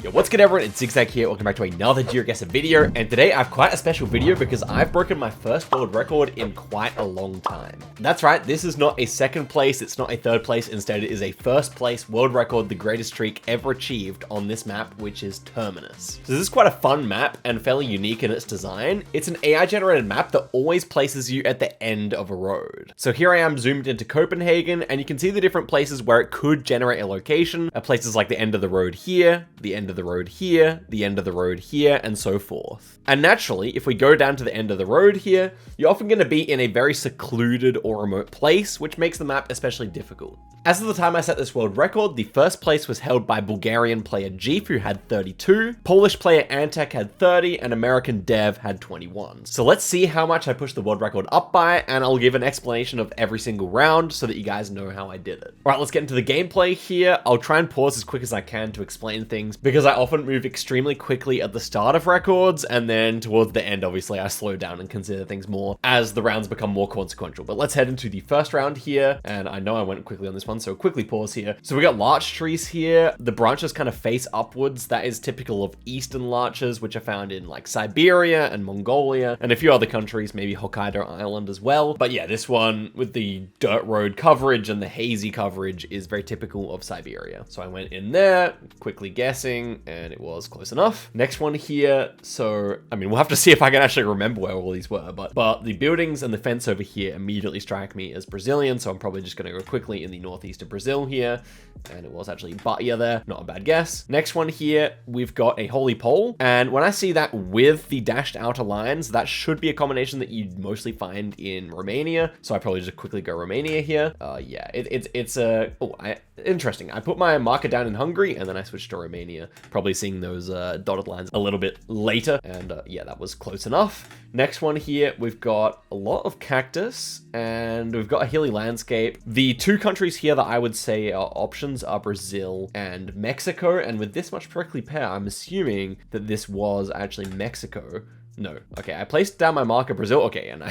Yo, what's good everyone, it's Zigzag here, welcome back to another Geoguessr video, and today I have quite a special video because I've broken my first world record in quite a long time. That's right, this is not a second place, it's not a third place, instead it is a first place world record, the greatest streak ever achieved on this map, which is Terminus. So this is quite a fun map and fairly unique in its design. It's an AI generated map that always places you at the end of a road. So here I am zoomed into Copenhagen, and you can see the different places where it could generate a location, places like the end of the road here, the end of the road here, the end of the road here, and so forth. And naturally, if we go down to the end of the road here, you're often going to be in a very secluded or remote place, which makes the map especially difficult. As of the time I set this world record, the first place was held by Bulgarian player Jeef, who had 32, Polish player Antek had 30, and American Dev had 21. So let's see how much I pushed the world record up by, and I'll give an explanation of every single round so that you guys know how I did it. Alright, let's get into the gameplay here. I'll try and pause as quick as I can to explain things, because I often move extremely quickly at the start of records, and then towards the end, obviously, I slow down and consider things more as the rounds become more consequential. But let's head into the first round here, and I know I went quickly on this one, so quickly pause here. So we got larch trees here. The branches kind of face upwards. That is typical of eastern larches, which are found in like Siberia and Mongolia, and a few other countries, maybe Hokkaido Island as well. But yeah, this one with the dirt road coverage and the hazy coverage is very typical of Siberia. So I went in there, quickly guessing, and it was close enough. Next one here. So, I mean, we'll have to see if I can actually remember where all these were, but the buildings and the fence over here immediately strike me as Brazilian, so I'm probably just going to go quickly in the northeast of Brazil here, and it was actually Bahia there. Not a bad guess. Next one here, we've got a holy pole, and when I see that with the dashed outer lines, that should be a combination that you'd mostly find in Romania, so I probably just quickly go Romania here. Yeah, it's interesting. I put my marker down in Hungary, and then I switched to Romania, probably seeing those dotted lines a little bit later, and yeah, that was close enough. Next one here, we've got a lot of cactus, and we've got a hilly landscape. The two countries here that I would say are options are Brazil and Mexico, and with this much prickly pear, I'm assuming that this was actually Mexico. No. Okay, I placed down my marker Brazil. Okay, and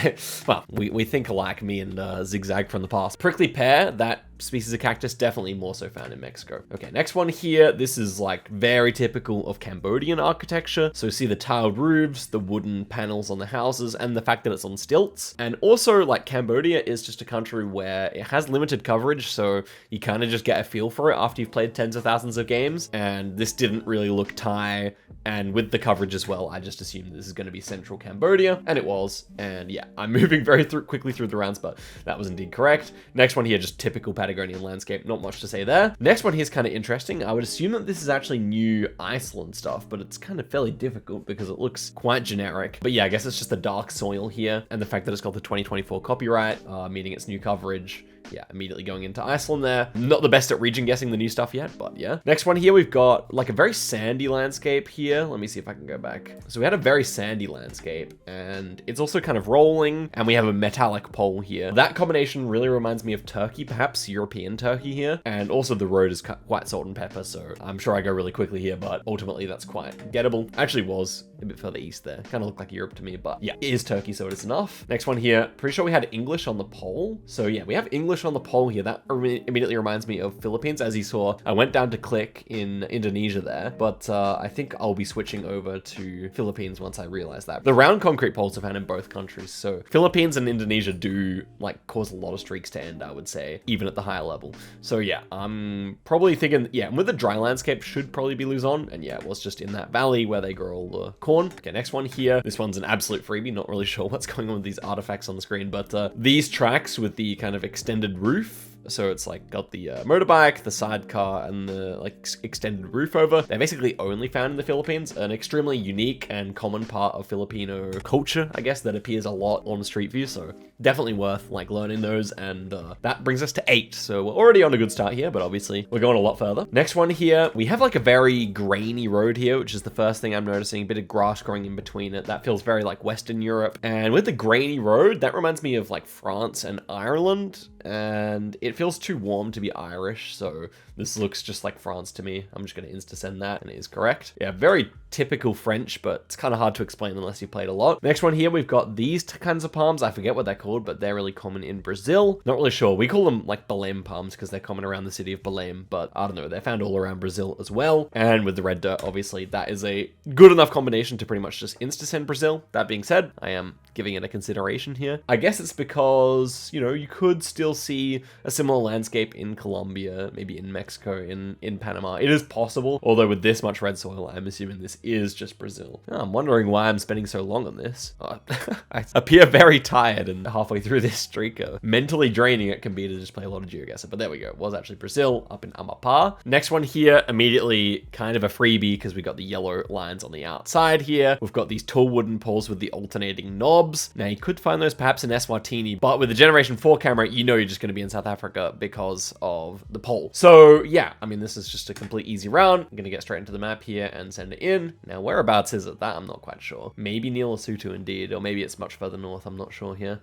well, we think alike, me and Zigzag from the past. Prickly pear, that species of cactus, definitely more so found in Mexico. Okay, next one here. This is like very typical of Cambodian architecture. So see the tiled roofs, the wooden panels on the houses, and the fact that it's on stilts. And also, like, Cambodia is just a country where it has limited coverage, so you kind of just get a feel for it after you've played tens of thousands of games. And this didn't really look Thai, and with the coverage as well, I just assumed this is going to be central Cambodia, and it was. And yeah, I'm moving very quickly through the rounds, but that was indeed correct. Next one here, just typical Patagonian landscape, not much to say there. Next one here is kind of interesting. I would assume that this is actually new Iceland stuff, but it's kind of fairly difficult because it looks quite generic. But yeah, I guess it's just the dark soil here, and the fact that it's got the 2024 copyright, meaning it's new coverage. Yeah, immediately going into Iceland there. Not the best at region guessing the new stuff yet, but yeah. Next one here, we've got like a very sandy landscape here. Let me see if I can go back. So we had a very sandy landscape, and it's also kind of rolling, and we have a metallic pole here. That combination really reminds me of Turkey, perhaps European Turkey here. And also the road is quite salt and pepper, so I'm sure I go really quickly here, but ultimately that's quite gettable. Actually was a bit further east there. Kind of looked like Europe to me, but yeah, it is Turkey, so it is enough. Next one here, pretty sure we had English on the pole. So yeah, we have English on the pole here. That immediately reminds me of Philippines. As you saw, I went down to click in Indonesia there, but I think I'll be switching over to Philippines once I realize that. The round concrete poles are found in both countries, so Philippines and Indonesia do like cause a lot of streaks to end, I would say, even at the higher level. So yeah, I'm probably thinking, yeah, with the dry landscape should probably be Luzon, and yeah, it was just in that valley where they grow all the corn. Okay, next one here. This one's an absolute freebie. Not really sure what's going on with these artifacts on the screen, but these tracks with the kind of extended roof. So it's like got the motorbike, the sidecar, and the like extended roof over. They're basically only found in the Philippines, an extremely unique and common part of Filipino culture, I guess, that appears a lot on Street View. So definitely worth like learning those. And that brings us to 8. So we're already on a good start here, but obviously we're going a lot further. Next one here, we have like a very grainy road here, which is the first thing I'm noticing. A bit of grass growing in between it. That feels very like Western Europe. And with the grainy road, that reminds me of like France and Ireland. And it feels too warm to be Irish, so This looks just like France to me. I'm just going to insta-send that, and it is correct. Yeah, very typical French, but it's kind of hard to explain unless you played a lot. Next one here, we've got these kinds of palms. I forget what they're called, but they're really common in Brazil. Not really sure. We call them like Belém palms because they're common around the city of Belém, but I don't know. They're found all around Brazil as well. And with the red dirt, obviously, that is a good enough combination to pretty much just insta-send Brazil. That being said, I am giving it a consideration here. I guess it's because, you know, you could still see a similar landscape in Colombia, maybe in Mexico, in Panama. It is possible, although with this much red soil, I'm assuming this is just Brazil. Oh, I'm wondering why I'm spending so long on this. I appear very tired and halfway through this streak. Mentally draining it can be to just play a lot of Geoguessr, but there we go. It was actually Brazil up in Amapá. Next one here, immediately kind of a freebie because we got the yellow lines on the outside here. We've got these tall wooden poles with the alternating knobs. Now you could find those perhaps in Eswatini, but with the Generation 4 camera, you know you're just going to be in South Africa because of the pole. So yeah, I mean, this is just a complete easy round. I'm going to get straight into the map here and send it in. Now whereabouts is it? That I'm not quite sure. Maybe near Lesotho indeed, or maybe it's much further north. I'm not sure here.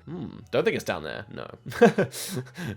Don't think it's down there. No.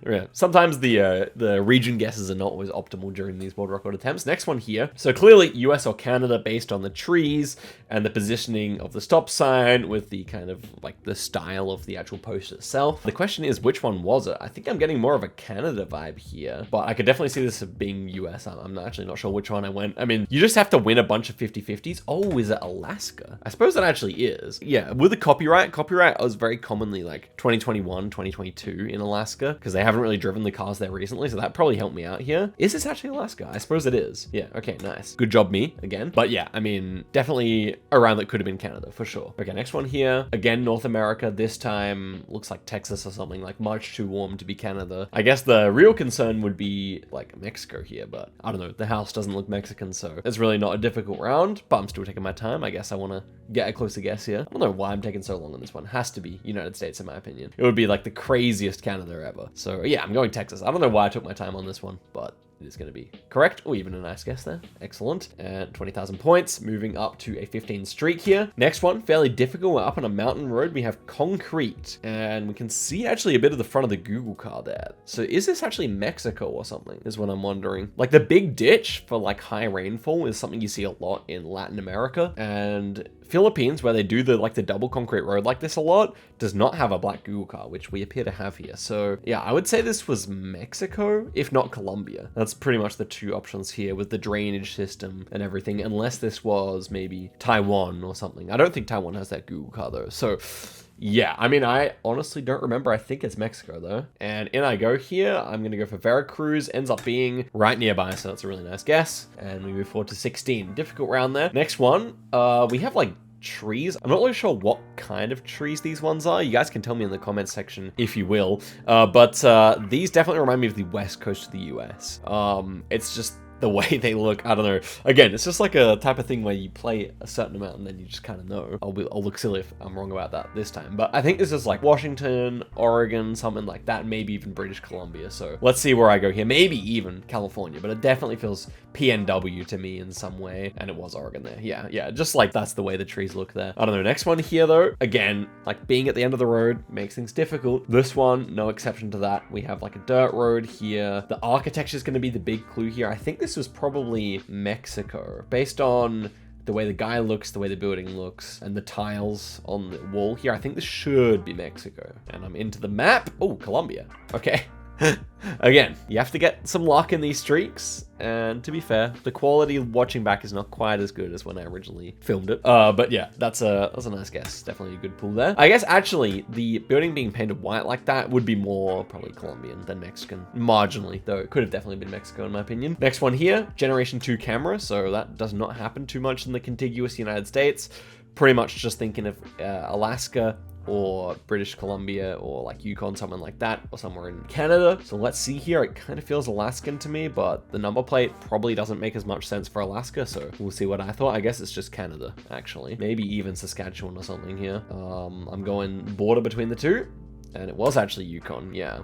Yeah. Sometimes the region guesses are not always optimal during these world record attempts. Next one here. So clearly US or Canada based on the trees and the positioning of the stop sign with the kind of like the style of the actual post itself. The question is, which one was it? I think I'm getting more of a Canada vibe here, but I could definitely see this being US. I'm actually not sure which one I went. I mean, you just have to win a bunch of 50-50s. Oh, is it Alaska? I suppose that actually is. Yeah, with the copyright was very commonly like 2021, 2022 in Alaska because they haven't really driven the cars there recently, so that probably helped me out here. Is this actually Alaska? I suppose it is. Yeah, okay, nice. Good job me, again. But yeah, I mean, definitely around that could have been Canada, for sure. Okay, next one here. Again, North America. This time looks like Texas or something, like much too warm to be Canada. I guess the real concern would be like Mexico here, but I don't know. The house doesn't look Mexican, so it's really not a difficult round, but I'm still taking my time. I guess I want to get a closer guess here. I don't know why I'm taking so long on this one. Has to be United States, in my opinion. It would be like the craziest Canada ever. So yeah, I'm going Texas. I don't know why I took my time on this one, but it is going to be correct. Oh, even a nice guess there. Excellent. And 20,000 points, moving up to a 15 streak here. Next one, fairly difficult. We're up on a mountain road. We have concrete, and we can see actually a bit of the front of the Google car there. So is this actually Mexico or something is what I'm wondering. Like the big ditch for like high rainfall is something you see a lot in Latin America, and Philippines, where they do the double concrete road like this a lot, does not have a black Google car, which we appear to have here. So yeah, I would say this was Mexico, if not Colombia. That's pretty much the two options here with the drainage system and everything, unless this was maybe Taiwan or something. I don't think Taiwan has that Google car though. So yeah, I mean, I honestly don't remember. I think it's Mexico though. And in I go here. I'm going to go for Veracruz. Ends up being right nearby, so that's a really nice guess. And we move forward to 16. Difficult round there. Next one, we have like trees. I'm not really sure what kind of trees these ones are. You guys can tell me in the comments section if you will. But these definitely remind me of the west coast of the US. It's just the way they look. I don't know. Again, it's just like a type of thing where you play a certain amount and then you just kind of know. I'll look silly if I'm wrong about that this time. But I think this is like Washington, Oregon, something like that. Maybe even British Columbia. So let's see where I go here. Maybe even California. But it definitely feels PNW to me in some way. And it was Oregon there. Yeah. Just like that's the way the trees look there. I don't know. Next one here though. Again, like being at the end of the road makes things difficult. This one, no exception to that. We have like a dirt road here. The architecture is going to be the big clue here. I think this was probably Mexico based on the way the guy looks, the way the building looks, and the tiles on the wall here. I think this should be Mexico. And I'm into the map. Oh, Colombia. Okay. Again, you have to get some luck in these streaks, and to be fair, the quality watching back is not quite as good as when I originally filmed it. But yeah, that's a nice guess. Definitely a good pull there. I guess actually the building being painted white like that would be more probably Colombian than Mexican, marginally, though it could have definitely been Mexico in my opinion. Next one here, Generation 2 camera, so that does not happen too much in the contiguous United States. Pretty much just thinking of Alaska, or British Columbia, or like Yukon, something like that, or somewhere in Canada. So let's see here. It kind of feels Alaskan to me, but the number plate probably doesn't make as much sense for Alaska, so we'll see what I thought. I guess it's just Canada, actually. Maybe even Saskatchewan or something here. I'm going border between the two, and it was actually Yukon, yeah.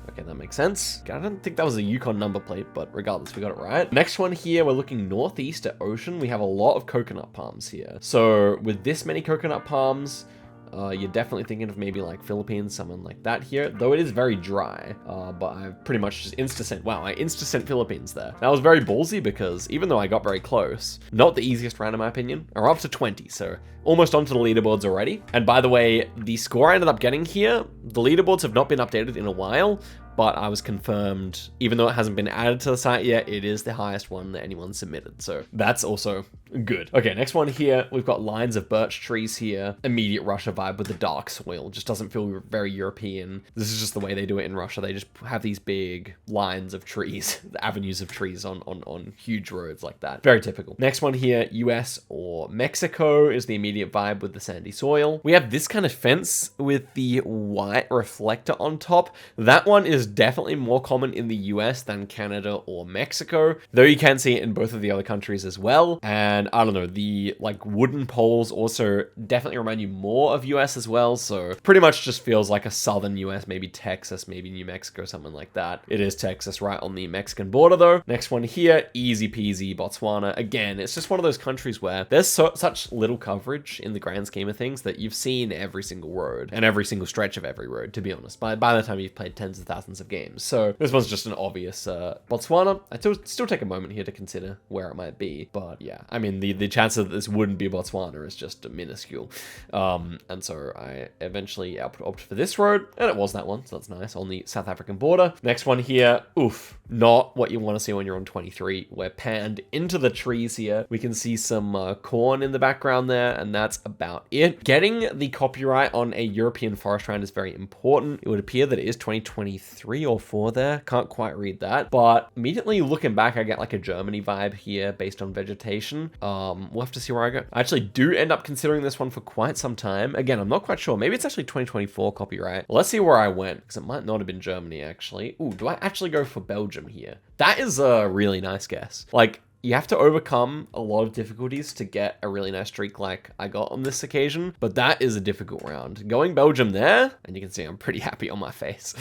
Okay, that makes sense. I don't think that was a Yukon number plate, but regardless, we got it right. Next one here, we're looking northeast at Ocean. We have a lot of coconut palms here. So with this many coconut palms, you're definitely thinking of maybe like Philippines, someone like that here, though it is very dry. But I pretty much just insta-sent, wow, I insta-sent Philippines there. That was very ballsy because even though I got very close, not the easiest round in my opinion, are up to 20, so almost onto the leaderboards already. And by the way, the score I ended up getting here, the leaderboards have not been updated in a while, but I was confirmed, even though it hasn't been added to the site yet, it is the highest one that anyone submitted. So that's also good. Okay, next one here, we've got lines of birch trees here. Immediate Russia vibe with the dark soil. Just doesn't feel very European. This is just the way they do it in Russia. They just have these big lines of trees, avenues of trees on huge roads like that. Very typical. Next one here, US or Mexico is the immediate vibe with the sandy soil. We have this kind of fence with the white reflector on top. That one is definitely more common in the US than Canada or Mexico, though you can see it in both of the other countries as well. And I don't know, the like wooden poles also definitely remind you more of US as well. So pretty much just feels like a southern US, maybe Texas, maybe New Mexico, something like that. It is Texas right on the Mexican border though. Next one here, easy peasy, Botswana. Again, it's just one of those countries where there's such little coverage in the grand scheme of things that you've seen every single road and every single stretch of every road, to be honest, by the time you've played tens of thousands of games. So this one's just an obvious Botswana. I still take a moment here to consider where it might be, but yeah, I mean the chance that this wouldn't be Botswana is just minuscule. And so I eventually opted for this road, and it was that one, so that's nice, on the South African border. Next one here, oof, not what you want to see when you're on 23. We're panned into the trees here. We can see some corn in the background there, and that's about it. Getting the copyright on a European forest round is very important. It would appear that it is 2023 or 4 there. Can't quite read that, but immediately looking back, I get like a Germany vibe here based on vegetation. We'll have to see where I go. I actually do end up considering this one for quite some time. Again, I'm not quite sure. Maybe it's actually 2024 copyright. Let's see where I went, because it might not have been Germany actually. Ooh, do I actually go for Belgium here? That is a really nice guess. Like, you have to overcome a lot of difficulties to get a really nice streak like I got on this occasion, but that is a difficult round. Going Belgium there, and you can see I'm pretty happy on my face.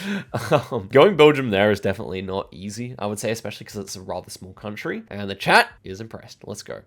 Going Belgium there is definitely not easy, I would say, especially because it's a rather small country, and the chat is impressed. Let's go.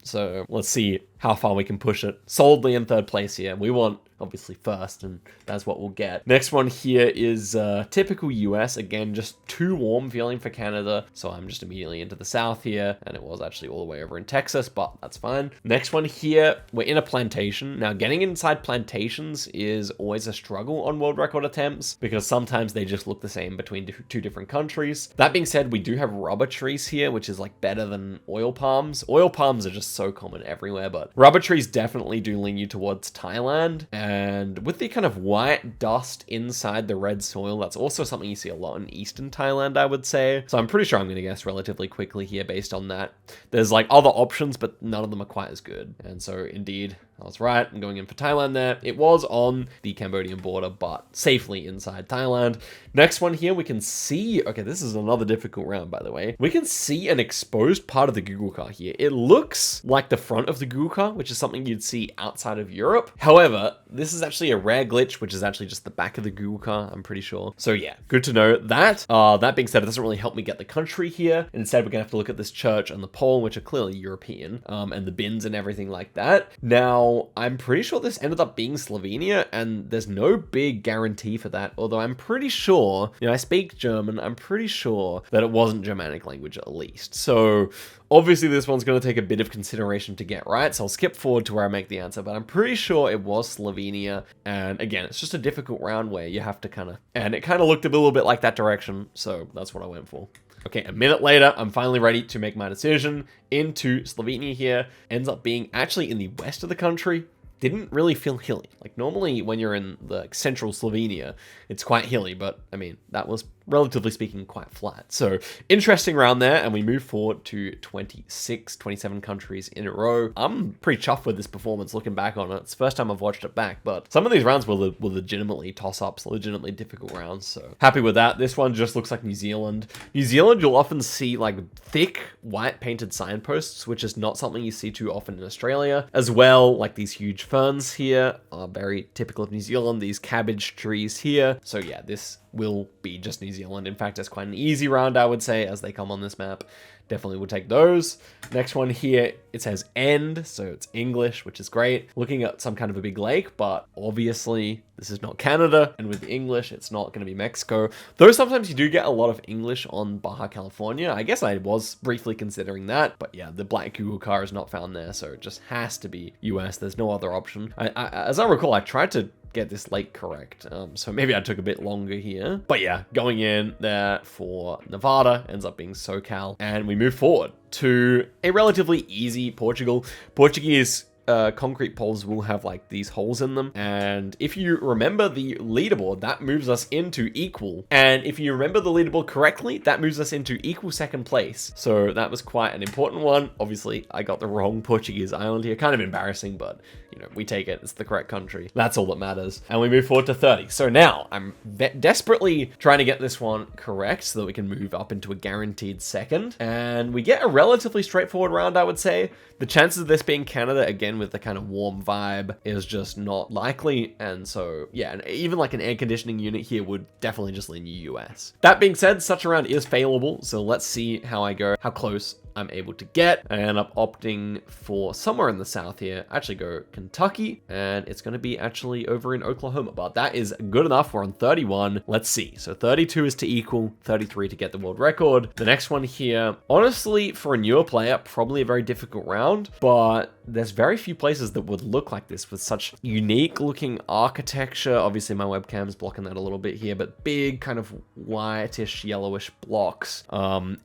So let's see how far we can push it. Solidly in third place here. We want obviously first, and that's what we'll get. Next one here is typical US. Again, just too warm feeling for Canada, so I'm just immediately into the south here, and it was actually all the way over in Texas, but that's fine. Next one here, we're in a plantation. Now, getting inside plantations is always a struggle on world record attempts, because sometimes they just look the same between two different countries. That being said, we do have rubber trees here, which is like better than oil palms. Oil palms are just so common everywhere, but rubber trees definitely do lean you towards Thailand. And with the kind of white dust inside the red soil, that's also something you see a lot in eastern Thailand, I would say. So I'm pretty sure I'm going to guess relatively quickly here based on that. There's like other options, but none of them are quite as good. And so indeed, I was right. I'm going in for Thailand there. It was on the Cambodian border, but safely inside Thailand. Next one here, we can see, okay, this is another difficult round, by the way. We can see an exposed part of the Google car here. It looks like the front of the Google car, which is something you'd see outside of Europe. However, this is actually a rare glitch, which is actually just the back of the Google car, I'm pretty sure. So yeah, good to know that. That being said, it doesn't really help me get the country here. Instead, we're gonna have to look at this church and the pole, which are clearly European, and the bins and everything like that. Now, I'm pretty sure this ended up being Slovenia, and there's no big guarantee for that, although I'm pretty sure, I speak German, I'm pretty sure that it wasn't Germanic language at least. So obviously this one's going to take a bit of consideration to get right, so I'll skip forward to where I make the answer, but I'm pretty sure it was Slovenia. And again, it's just a difficult round where you have to and it kind of looked a little bit like that direction, so that's what I went for. Okay, a minute later, I'm finally ready to make my decision into Slovenia here. Ends up being actually in the west of the country. Didn't really feel hilly. Like normally when you're in the central Slovenia, it's quite hilly, but I mean, that was relatively speaking quite flat. So interesting round there, and we move forward to 27 countries in a row. I'm pretty chuffed with this performance looking back on it. It's the first time I've watched it back, but some of these rounds were legitimately toss-ups, legitimately difficult rounds, so happy with that. This one just looks like New Zealand. New Zealand, you'll often see like thick white painted signposts, which is not something you see too often in Australia. As well, like these huge ferns here are very typical of New Zealand, these cabbage trees here. So yeah, this will be just New New Zealand. In fact, it's quite an easy round, I would say, as they come on this map. Definitely would take those. Next one here, it says end, so it's English, which is great. Looking at some kind of a big lake, but obviously this is not Canada, and with English, it's not going to be Mexico. Though sometimes you do get a lot of English on Baja California. I guess I was briefly considering that, but yeah, the black Google car is not found there, so it just has to be US. There's no other option. As I recall, I tried to get this lake correct, so maybe I took a bit longer here. But yeah, going in there for Nevada ends up being SoCal, and we move forward to a relatively easy Portugal. Portuguese concrete poles will have like these holes in them, and if you remember the leaderboard, that moves us into equal, and if you remember the leaderboard correctly, that moves us into equal second place. So that was quite an important one. Obviously I got the wrong Portuguese island here, kind of embarrassing, but you know, we take it, it's the correct country, that's all that matters. And we move forward to 30. So now I'm desperately trying to get this one correct so that we can move up into a guaranteed second, and we get a relatively straightforward round, I would say. The chances of this being Canada, again with the kind of warm vibe, is just not likely, and so yeah, and even like an air conditioning unit here would definitely just lean you US. That being said, such a round is failable, so let's see how I go, how close I'm able to get. I end up opting for somewhere in the south here. I actually go Kentucky, and it's going to be actually over in Oklahoma, but that is good enough. We're on 31. Let's see. So 32 is to equal, 33 to get the world record. The next one here, honestly, for a newer player, probably a very difficult round, but there's very few places that would look like this with such unique looking architecture. Obviously my webcam's blocking that a little bit here, but big kind of whitish, yellowish blocks.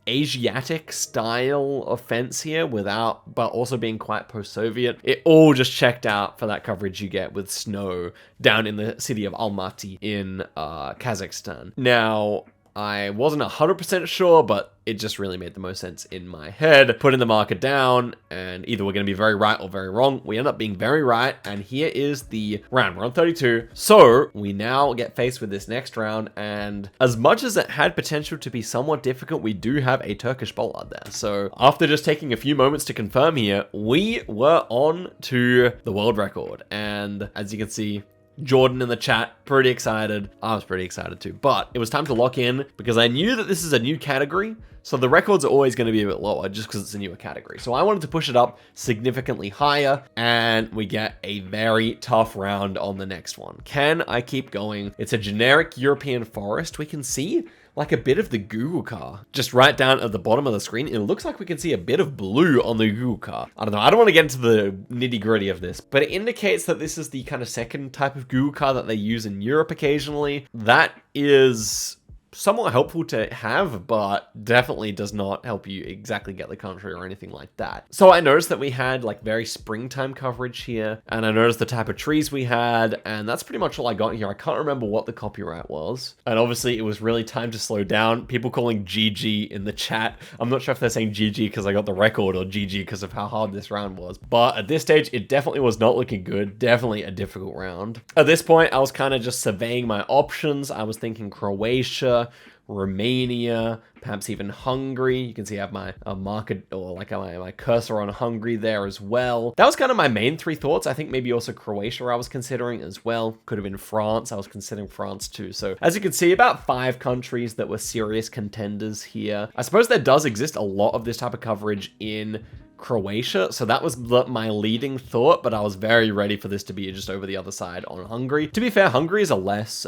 Asiatic style of fence here but also being quite post-Soviet. It all just checked out for that coverage you get with snow down in the city of Almaty in Kazakhstan. Now, I wasn't 100% sure, but it just really made the most sense in my head. Putting the marker down, and either we're going to be very right or very wrong. We end up being very right, and here is the round. We're on 32. So we now get faced with this next round, and as much as it had potential to be somewhat difficult, we do have a Turkish bollard there. So after just taking a few moments to confirm here, we were on to the world record. And as you can see, Jordan in the chat, pretty excited. I was pretty excited too, but it was time to lock in because I knew that this is a new category. So the records are always going to be a bit lower just because it's a newer category. So I wanted to push it up significantly higher, and we get a very tough round on the next one. Can I keep going? It's a generic European forest. We can see like a bit of the Google car just right down at the bottom of the screen. It looks like we can see a bit of blue on the Google car. I don't know. I don't want to get into the nitty gritty of this, but it indicates that this is the kind of second type of Google car that they use in Europe occasionally. That is somewhat helpful to have, but definitely does not help you exactly get the country or anything like that. So I noticed that we had like very springtime coverage here, and I noticed the type of trees we had, and that's pretty much all I got here. I can't remember what the copyright was. And obviously it was really time to slow down. People calling GG in the chat. I'm not sure if they're saying GG because I got the record or GG because of how hard this round was. But at this stage, it definitely was not looking good. Definitely a difficult round. At this point, I was kind of just surveying my options. I was thinking Croatia, Romania, perhaps even Hungary. You can see I have my marker or like my cursor on Hungary there as well. That was kind of my main three thoughts. I think maybe also Croatia I was considering as well. Could have been France. I was considering France too. So as you can see, about 5 countries that were serious contenders here. I suppose there does exist a lot of this type of coverage in Croatia, so that was my leading thought, but I was very ready for this to be just over the other side on Hungary. To be fair, Hungary is a less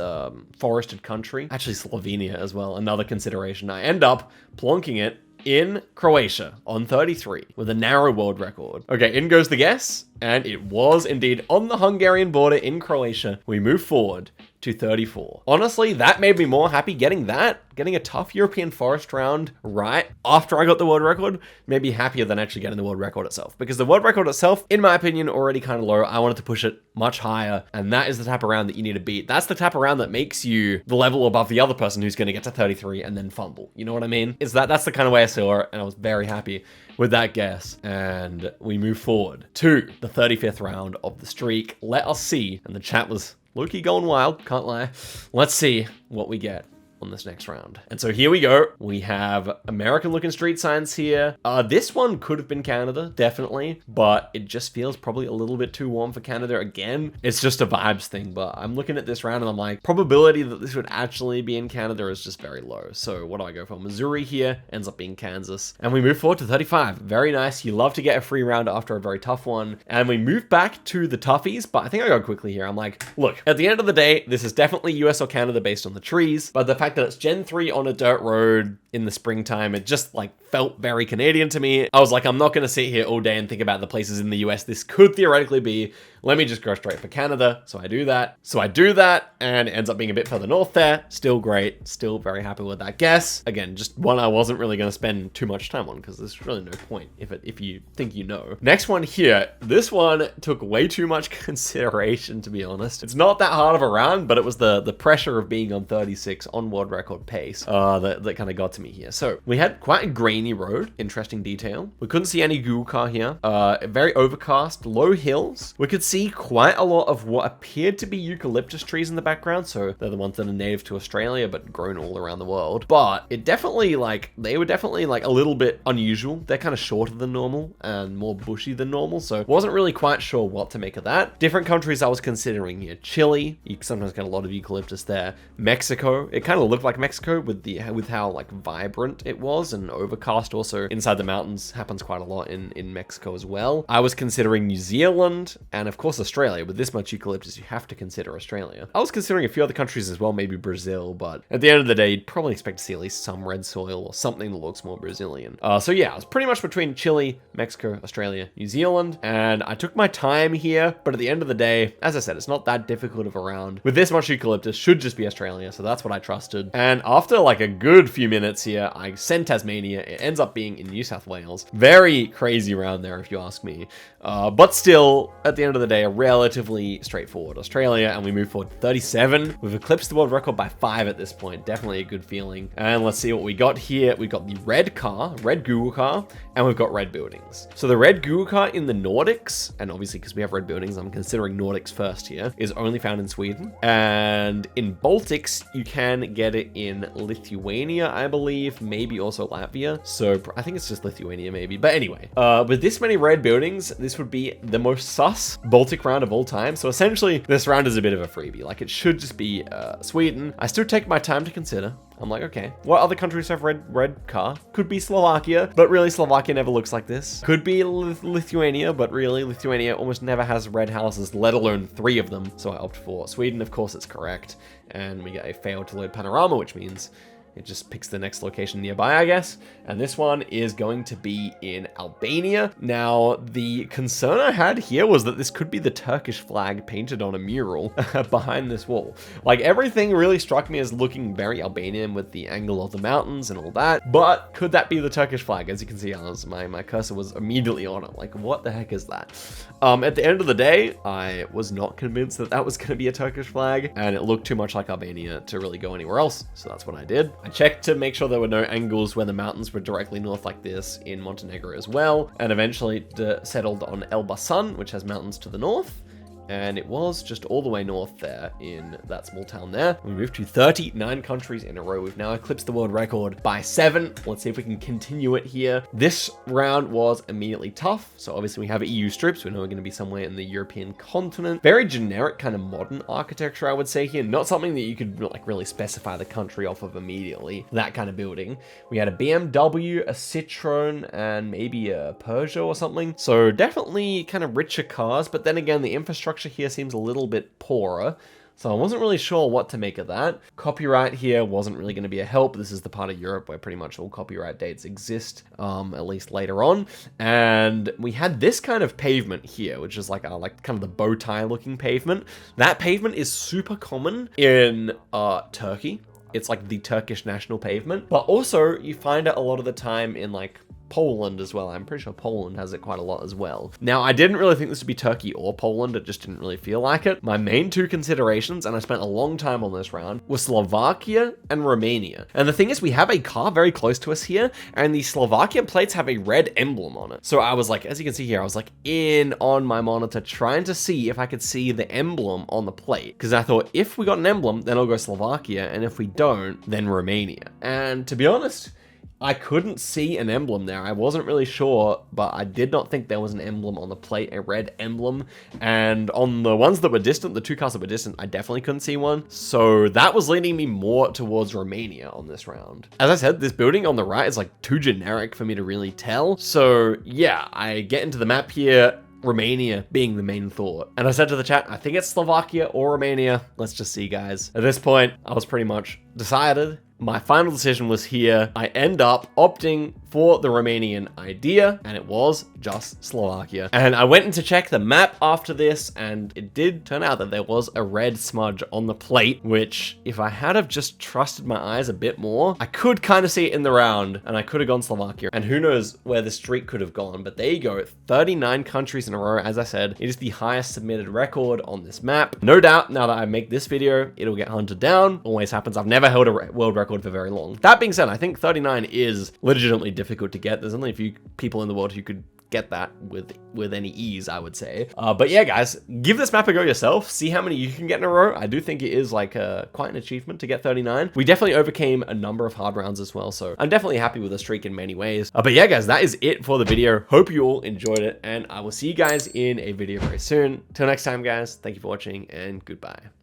forested country. Actually, Slovenia as well, another consideration. I end up plonking it in Croatia on 33 with a narrow world record. Okay, in goes the guess, and it was indeed on the Hungarian border in Croatia. We move forward to 34. Honestly, that made me more happy getting a tough European forest round right after I got the world record made me happier than actually getting the world record itself. Because the world record itself, in my opinion, already kind of low. I wanted to push it much higher, and that is the type of round that you need to beat. That's the type of round that makes you the level above the other person who's going to get to 33 and then fumble. You know what I mean? That's the kind of way I saw it, and I was very happy with that guess. And we move forward to the 35th round of the streak. Let us see. And the chat was low-key going wild, can't lie. Let's see what we get. on this next round. And so here we go. We have American looking street signs here. This one could have been Canada, definitely, but it just feels probably a little bit too warm for Canada again. It's just a vibes thing, but I'm looking at this round and I'm like, probability that this would actually be in Canada is just very low. So what do I go for? Missouri here ends up being Kansas. And we move forward to 35. Very nice. You love to get a free round after a very tough one. And we move back to the toughies, but I think I go quickly here. I'm like, look, at the end of the day, this is definitely US or Canada based on the trees, but the fact that it's Gen 3 on a dirt road in the springtime, it just like felt very Canadian to me. I was like, I'm not going to sit here all day and think about the places in the US this could theoretically be. Let me just go straight for Canada. So I do that. And it ends up being a bit further north there. Still great. Still very happy with that guess. Again, just one I wasn't really going to spend too much time on because there's really no point if you think you know. Next one here. This one took way too much consideration, to be honest. It's not that hard of a round, but it was the pressure of being on 36 on world record pace that kind of got to me here. So we had quite a grainy road. Interesting detail. We couldn't see any Google car here. Very overcast, low hills. We could see quite a lot of what appeared to be eucalyptus trees in the background. So they're the ones that are native to Australia, but grown all around the world. But it definitely they were definitely a little bit unusual. They're kind of shorter than normal and more bushy than normal. So wasn't really quite sure what to make of that. Different countries I was considering here. Chile, you sometimes get a lot of eucalyptus there. Mexico, it kind of looked like Mexico with how vibrant it was, and overcast also inside the mountains happens quite a lot in Mexico as well. I was considering New Zealand and of course Australia. With this much eucalyptus, you have to consider Australia. I was considering a few other countries as well, maybe Brazil, but at the end of the day, you'd probably expect to see at least some red soil or something that looks more Brazilian. So yeah, I was pretty much between Chile, Mexico, Australia, New Zealand, and I took my time here, but at the end of the day, as I said, it's not that difficult of a round. With this much eucalyptus, should just be Australia, so that's what I trusted. And after a good few minutes here, I sent Tasmania. It ends up being in New South Wales. Very crazy round there, if you ask me. But still, at the end of the day, a relatively straightforward Australia, and we move forward to 37. We've eclipsed the world record by 5 at this point. Definitely a good feeling. And let's see what we got here. We've got the red Google car, and we've got red buildings. So the red Google car in the Nordics, and obviously because we have red buildings, I'm considering Nordics first here, is only found in Sweden. And in Baltics, you can get it in Lithuania, I believe, maybe also Latvia. So I think it's just Lithuania maybe. But anyway, with this many red buildings, this would be the most sus Baltic round of all time. So essentially, this round is a bit of a freebie. It should just be Sweden. I still take my time to consider. I'm like, okay, what other countries have red car? Could be Slovakia, but really Slovakia never looks like this. Could be Lithuania, but really Lithuania almost never has red houses, let alone 3 of them. So I opt for Sweden. Of course, it's correct. And we get a failed to load panorama, which means it just picks the next location nearby, I guess. And this one is going to be in Albania. Now, the concern I had here was that this could be the Turkish flag painted on a mural behind this wall. Everything really struck me as looking very Albanian with the angle of the mountains and all that. But could that be the Turkish flag? As you can see, my cursor was immediately on it. What the heck is that? At the end of the day, I was not convinced that that was going to be a Turkish flag, and it looked too much like Albania to really go anywhere else. So that's what I did. I checked to make sure there were no angles where the mountains were directly north like this in Montenegro as well, and eventually settled on Elbasan, which has mountains to the north. And it was just all the way north there in that small town there. We moved to 39 countries in a row. We've now eclipsed the world record by 7. Let's see if we can continue it here. This round was immediately tough. So obviously we have EU strips. We know we're going to be somewhere in the European continent. Very generic kind of modern architecture, I would say here. Not something that you could really specify the country off of immediately. That kind of building. We had a BMW, a Citroen, and maybe a Peugeot or something. So definitely kind of richer cars. But then again, the infrastructure here seems a little bit poorer, so I wasn't really sure what to make of that. Copyright here wasn't really going to be a help. This is the part of Europe where pretty much all copyright dates exist, at least later on. And we had this kind of pavement here, which is kind of the bow tie looking pavement. That pavement is super common in Turkey. It's like the Turkish national pavement, but also you find it a lot of the time in Poland as well. I'm pretty sure Poland has it quite a lot as well. Now, I didn't really think this would be Turkey or Poland. It just didn't really feel like it. My main two considerations, and I spent a long time on this round, were Slovakia and Romania. And the thing is, we have a car very close to us here, and the Slovakian plates have a red emblem on it. So I was like, as you can see here, I was like in on my monitor trying to see if I could see the emblem on the plate. Because I thought, if we got an emblem, then I'll go Slovakia, and if we don't, then Romania. And to be honest, I couldn't see an emblem there. I wasn't really sure, but I did not think there was an emblem on the plate, a red emblem. And on the ones that were distant, the two cars that were distant, I definitely couldn't see one. So that was leading me more towards Romania on this round. As I said, this building on the right is like too generic for me to really tell. So yeah, I get into the map here, Romania being the main thought. And I said to the chat, I think it's Slovakia or Romania. Let's just see, guys. At this point, I was pretty much decided. My final decision was here. I end up opting for the Romanian idea, and it was just Slovakia. And I went in to check the map after this, and it did turn out that there was a red smudge on the plate, which if I had have just trusted my eyes a bit more, I could kind of see it in the round, and I could have gone Slovakia. And who knows where the streak could have gone, but there you go. 39 countries in a row. As I said, it is the highest submitted record on this map. No doubt, now that I make this video, it'll get hunted down. Always happens. I've never held a world record for very long. That being said, I think 39 is legitimately difficult to get. There's only a few people in the world who could get that with any ease, I would say. But yeah, guys, give this map a go yourself. See how many you can get in a row. I do think it is like quite an achievement to get 39. We definitely overcame a number of hard rounds as well, so I'm definitely happy with the streak in many ways. But yeah, guys, that is it for the video. Hope you all enjoyed it, and I will see you guys in a video very soon. Till next time, guys, thank you for watching, and goodbye.